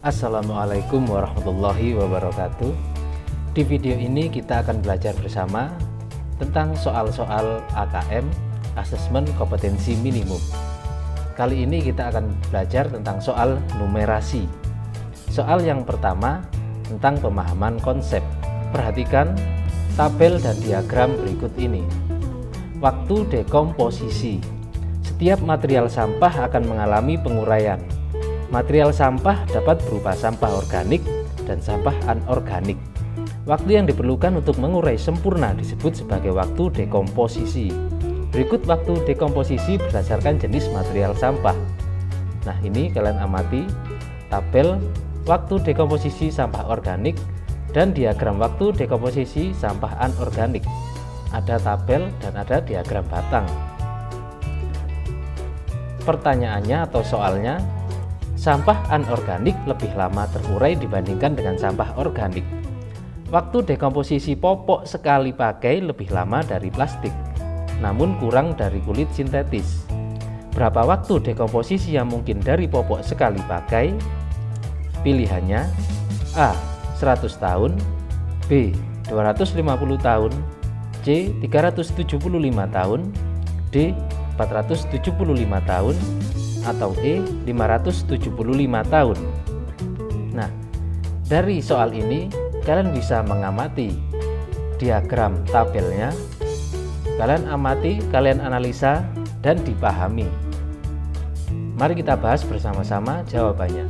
Assalamualaikum warahmatullahi wabarakatuh. Di video ini kita akan belajar bersama tentang soal-soal AKM, Asesmen Kompetensi Minimum. Kali ini kita akan belajar tentang soal numerasi. Soal yang pertama tentang pemahaman konsep. Perhatikan tabel dan diagram berikut ini. Waktu dekomposisi. Setiap material sampah akan mengalami penguraian. Material sampah dapat berupa sampah organik dan sampah anorganik. Waktu yang diperlukan untuk mengurai sempurna disebut sebagai waktu dekomposisi. Berikut waktu dekomposisi berdasarkan jenis material sampah. Nah, ini kalian amati tabel waktu dekomposisi sampah organik dan diagram waktu dekomposisi sampah anorganik. Ada tabel dan ada diagram batang. Pertanyaannya atau soalnya, sampah anorganik lebih lama terurai dibandingkan dengan sampah organik. Waktu dekomposisi popok sekali pakai lebih lama dari plastik, namun kurang dari kulit sintetis. Berapa waktu dekomposisi yang mungkin dari popok sekali pakai? Pilihannya A. 100 tahun, B. 250 tahun, C. 375 tahun, D. 475 tahun, atau E. 575 tahun. Nah, dari soal ini kalian bisa mengamati diagram tabelnya, kalian amati, kalian analisa dan dipahami. Mari kita bahas bersama-sama jawabannya.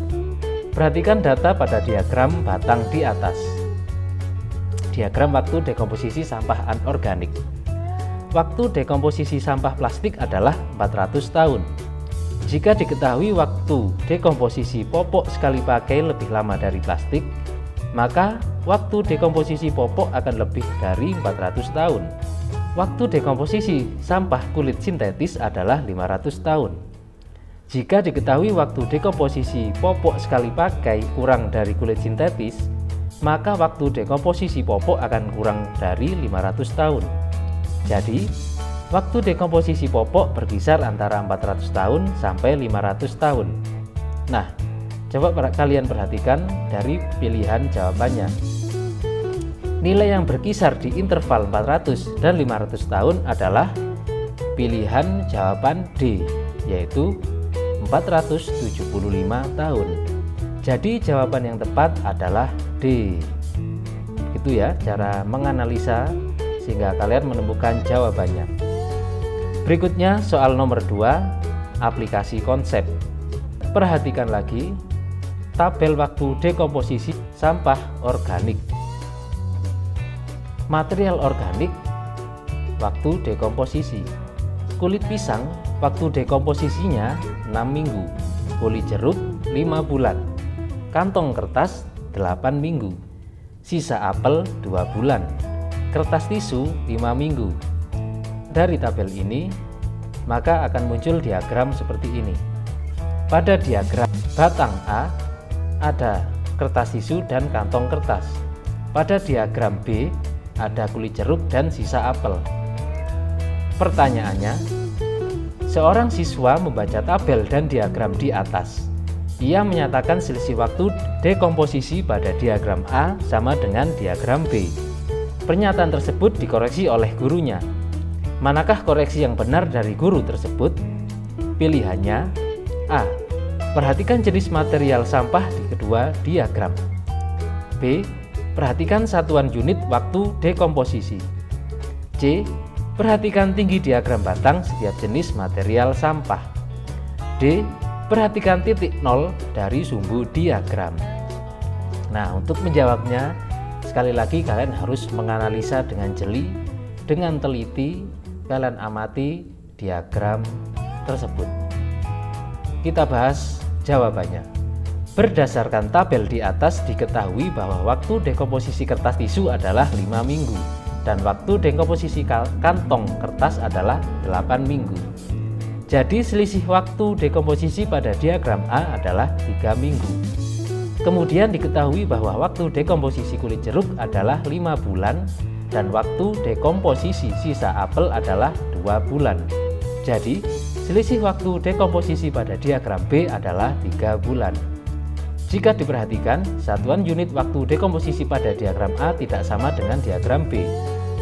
Perhatikan data pada diagram batang di atas. Diagram waktu dekomposisi sampah anorganik. Waktu dekomposisi sampah plastik adalah 400 tahun. Jika diketahui waktu dekomposisi popok sekali pakai lebih lama dari plastik, maka waktu dekomposisi popok akan lebih dari 400 tahun. Waktu dekomposisi sampah kulit sintetis adalah 500 tahun. Jika diketahui waktu dekomposisi popok sekali pakai kurang dari kulit sintetis, maka waktu dekomposisi popok akan kurang dari 500 tahun. Jadi, waktu dekomposisi popok berkisar antara 400 tahun sampai 500 tahun. Nah, coba kalian perhatikan dari pilihan jawabannya. Nilai yang berkisar di interval 400 dan 500 tahun adalah pilihan jawaban D, yaitu 475 tahun. Jadi jawaban yang tepat adalah D. Itu ya cara menganalisa sehingga kalian menemukan jawabannya. Berikutnya soal nomor 2, aplikasi konsep. Perhatikan lagi tabel waktu dekomposisi sampah organik. Material organik, waktu dekomposisi. Kulit pisang, waktu dekomposisinya 6 minggu. Kulit jeruk 5 bulan. Kantong kertas 8 minggu. Sisa apel 2 bulan. Kertas tisu 5 minggu. Dari tabel ini, maka akan muncul diagram seperti ini. Pada diagram batang A, ada kertas tisu dan kantong kertas. Pada diagram B, ada kulit jeruk dan sisa apel. Pertanyaannya, seorang siswa membaca tabel dan diagram di atas. Ia menyatakan selisih waktu dekomposisi pada diagram A sama dengan diagram B. Pernyataan tersebut dikoreksi oleh gurunya. Manakah koreksi yang benar dari guru tersebut? Pilihannya A. Perhatikan jenis material sampah di kedua diagram. B. Perhatikan satuan unit waktu dekomposisi. C. Perhatikan tinggi diagram batang setiap jenis material sampah. D. Perhatikan titik nol dari sumbu diagram. Nah, untuk menjawabnya, sekali lagi kalian harus menganalisa dengan jeli, dengan teliti, kalian amati diagram tersebut. Kita bahas jawabannya. Berdasarkan tabel di atas diketahui bahwa waktu dekomposisi kertas tisu adalah 5 minggu dan waktu dekomposisi kantong kertas adalah 8 minggu. Jadi selisih waktu dekomposisi pada diagram A adalah 3 minggu. Kemudian diketahui bahwa waktu dekomposisi kulit jeruk adalah 5 bulan dan waktu dekomposisi sisa apel adalah 2 bulan. Jadi selisih waktu dekomposisi pada diagram B adalah 3 bulan. Jika diperhatikan, satuan unit waktu dekomposisi pada diagram A tidak sama dengan diagram B.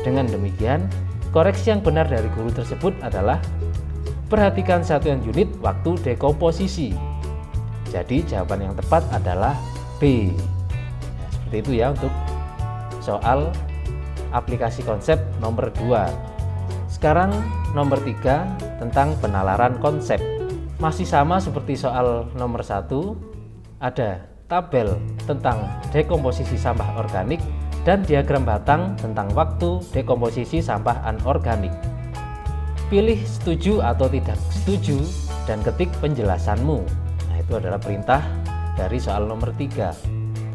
Dengan demikian, koreksi yang benar dari guru tersebut adalah perhatikan satuan unit waktu dekomposisi. Jadi jawaban yang tepat adalah B. Nah, seperti itu ya untuk soal aplikasi konsep nomor 2. Sekarang nomor 3 tentang penalaran konsep. Masih sama seperti soal nomor 1, ada tabel tentang dekomposisi sampah organik dan diagram batang tentang waktu dekomposisi sampah anorganik. Pilih setuju atau tidak setuju dan ketik penjelasanmu. Nah, itu adalah perintah dari soal nomor 3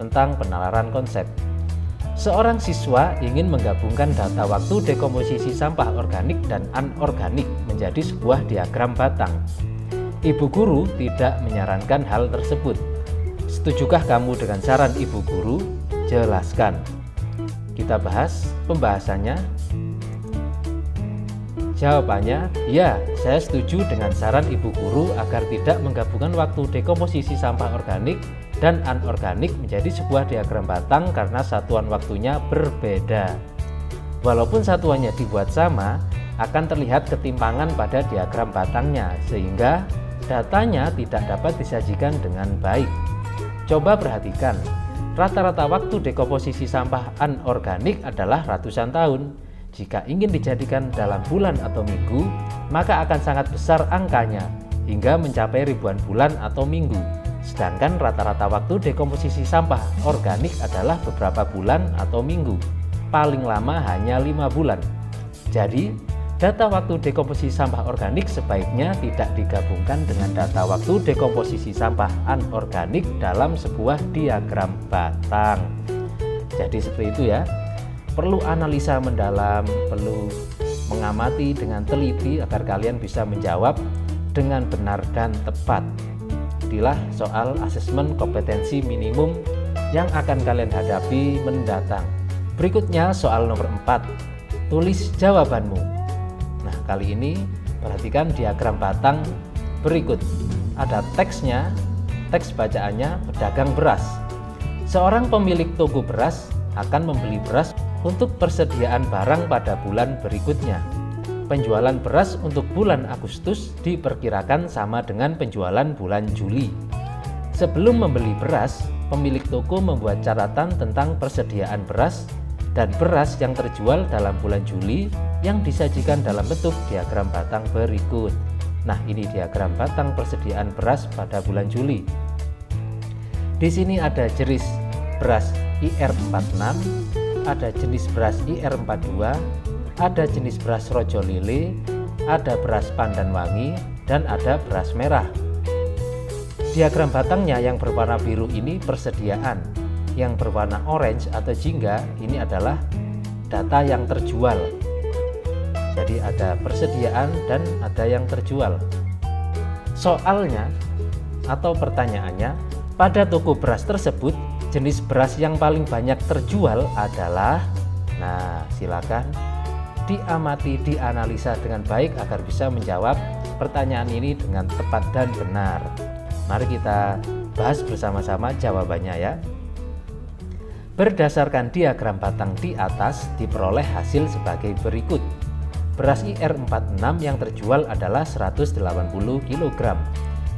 tentang penalaran konsep. Seorang siswa ingin menggabungkan data waktu dekomposisi sampah organik dan anorganik menjadi sebuah diagram batang. Ibu guru tidak menyarankan hal tersebut. Setujukah kamu dengan saran ibu guru? Jelaskan. Kita bahas pembahasannya. Jawabannya, ya, saya setuju dengan saran ibu guru agar tidak menggabungkan waktu dekomposisi sampah organik dan anorganik menjadi sebuah diagram batang karena satuan waktunya berbeda. Walaupun satuannya dibuat sama, akan terlihat ketimpangan pada diagram batangnya sehingga datanya tidak dapat disajikan dengan baik. Coba perhatikan, rata-rata waktu dekomposisi sampah anorganik adalah ratusan tahun. Jika ingin dijadikan dalam bulan atau minggu, maka akan sangat besar angkanya, hingga mencapai ribuan bulan atau minggu. Sedangkan rata-rata waktu dekomposisi sampah organik adalah beberapa bulan atau minggu, paling lama hanya 5 bulan. Jadi, data waktu dekomposisi sampah organik sebaiknya tidak digabungkan dengan data waktu dekomposisi sampah anorganik dalam sebuah diagram batang. Jadi seperti itu ya. Perlu analisa mendalam, perlu mengamati dengan teliti agar kalian bisa menjawab dengan benar dan tepat. Inilah soal asesmen kompetensi minimum yang akan kalian hadapi mendatang. Berikutnya soal nomor 4. Tulis jawabanmu. Nah, kali ini perhatikan diagram batang berikut. Ada teksnya, teks bacaannya pedagang beras. Seorang pemilik toko beras akan membeli beras untuk persediaan barang pada bulan berikutnya. Penjualan beras untuk bulan Agustus diperkirakan sama dengan penjualan bulan Juli. Sebelum membeli beras, pemilik toko membuat catatan tentang persediaan beras dan beras yang terjual dalam bulan Juli yang disajikan dalam bentuk diagram batang berikut. Nah, ini diagram batang persediaan beras pada bulan Juli. Di sini ada jenis beras IR46, ada jenis beras IR42, ada jenis beras Rojo Lele, ada beras Pandan Wangi, dan ada beras merah. Diagram batangnya yang berwarna biru ini persediaan, yang berwarna orange atau jingga ini adalah data yang terjual. Jadi ada persediaan dan ada yang terjual. Soalnya atau pertanyaannya, pada toko beras tersebut jenis beras yang paling banyak terjual adalah, nah silakan diamati, dianalisa dengan baik agar bisa menjawab pertanyaan ini dengan tepat dan benar. Mari kita bahas bersama-sama jawabannya ya. Berdasarkan diagram batang di atas diperoleh hasil sebagai berikut. Beras IR46 yang terjual adalah 180 kg.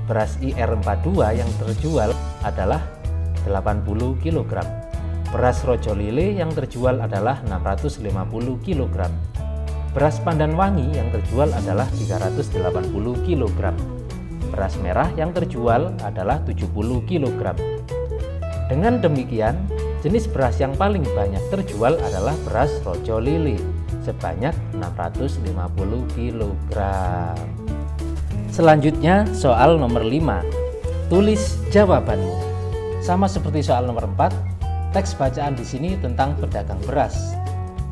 Beras IR42 yang terjual adalah 80 kg. Beras Rojo Lele yang terjual adalah 650 kg. Beras Pandan Wangi yang terjual adalah 380 kg. Beras merah yang terjual adalah 70 kg. Dengan demikian, jenis beras yang paling banyak terjual adalah beras Rojo Lele sebanyak 650 kg. Selanjutnya soal nomor 5. Tulis jawabanmu. Sama seperti soal nomor 4, teks bacaan di sini tentang pedagang beras.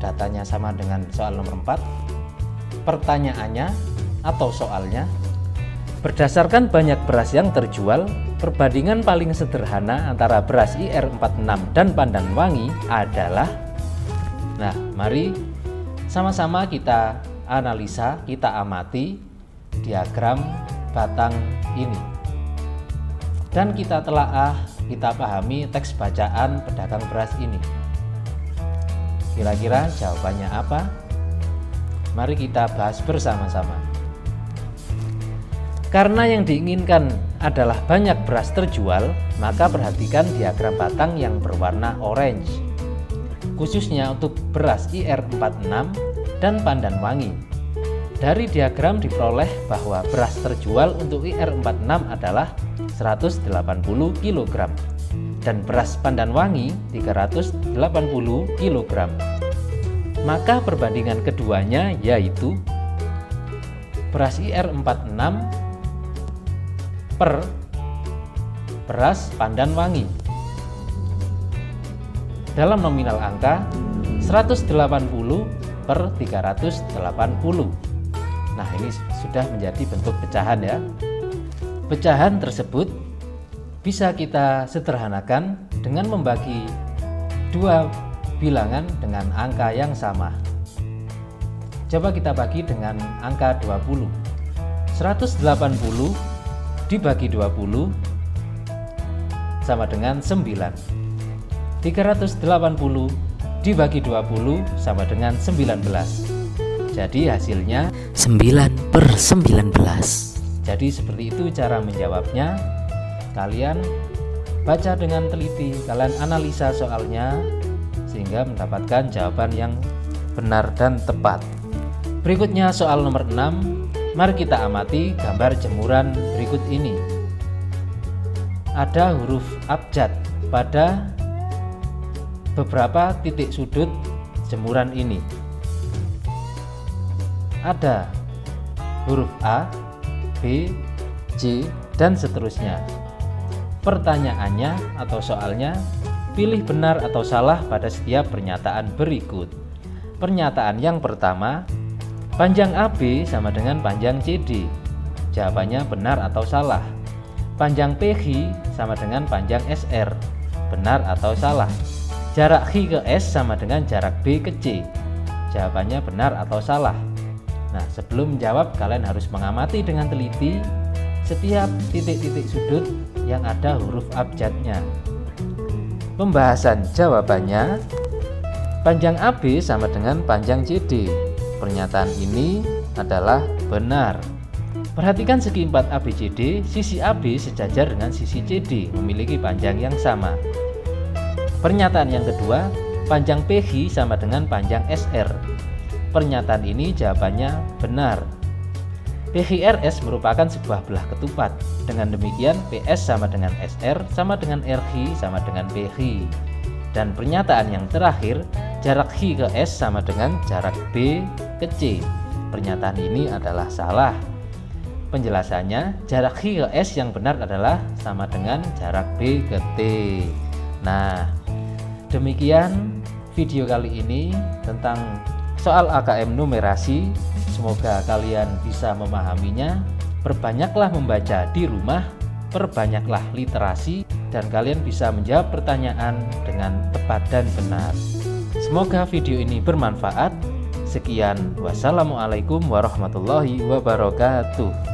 Datanya sama dengan soal nomor 4. Pertanyaannya atau soalnya, berdasarkan banyak beras yang terjual, perbandingan paling sederhana antara beras IR46 dan Pandan Wangi adalah. Nah, mari sama-sama kita analisa, kita amati diagram batang ini. Dan kita telaah kita pahami teks bacaan pedagang beras ini. Kira-kira jawabannya apa? Mari kita bahas bersama-sama. Karena yang diinginkan adalah banyak beras terjual, maka perhatikan diagram batang yang berwarna orange, khususnya untuk beras IR46 dan pandan wangi. Dari diagram diperoleh bahwa beras terjual untuk IR46 adalah 180 kg dan beras pandan wangi 380 kg. Maka perbandingan keduanya yaitu beras IR46 per beras pandan wangi. Dalam nominal angka 180 per 380. Nah, ini sudah menjadi bentuk pecahan ya. Pecahan tersebut bisa kita sederhanakan dengan membagi dua bilangan dengan angka yang sama. Coba kita bagi dengan angka 20. 180 dibagi 20 sama dengan 9. 380 dibagi 20 sama dengan 19. Jadi hasilnya 9/19. Jadi seperti itu cara menjawabnya. Kalian baca dengan teliti, kalian analisa soalnya sehingga mendapatkan jawaban yang benar dan tepat. Berikutnya soal nomor 6. Mari kita amati gambar jemuran berikut ini. Ada huruf abjad pada beberapa titik sudut jemuran ini. Ada huruf A, B, C, dan seterusnya. Pertanyaannya atau soalnya, pilih benar atau salah pada setiap pernyataan berikut. Pernyataan yang pertama, panjang AB sama dengan panjang CD. Jawabannya benar atau salah. Panjang PH sama dengan panjang SR. Benar atau salah. Jarak H ke S sama dengan jarak B ke C. Jawabannya benar atau salah. Nah, sebelum menjawab kalian harus mengamati dengan teliti setiap titik-titik sudut yang ada huruf abjadnya. Pembahasan jawabannya, panjang AB sama dengan panjang CD. Pernyataan ini adalah benar. Perhatikan segi 4 ABCD, sisi AB sejajar dengan sisi CD, memiliki panjang yang sama. Pernyataan yang kedua, panjang PH sama dengan panjang SR. Pernyataan ini jawabannya benar. PHRS merupakan sebuah belah ketupat. Dengan demikian PS sama dengan SR sama dengan RH sama dengan PH. Dan pernyataan yang terakhir, jarak H ke S sama dengan jarak B ke C. Pernyataan ini adalah salah. Penjelasannya, jarak H ke S yang benar adalah sama dengan jarak B ke T. Nah, demikian video kali ini tentang soal AKM numerasi. Semoga kalian bisa memahaminya. Perbanyaklah membaca di rumah, perbanyaklah literasi, dan kalian bisa menjawab pertanyaan dengan tepat dan benar. Semoga video ini bermanfaat. Sekian, wassalamualaikum warahmatullahi wabarakatuh.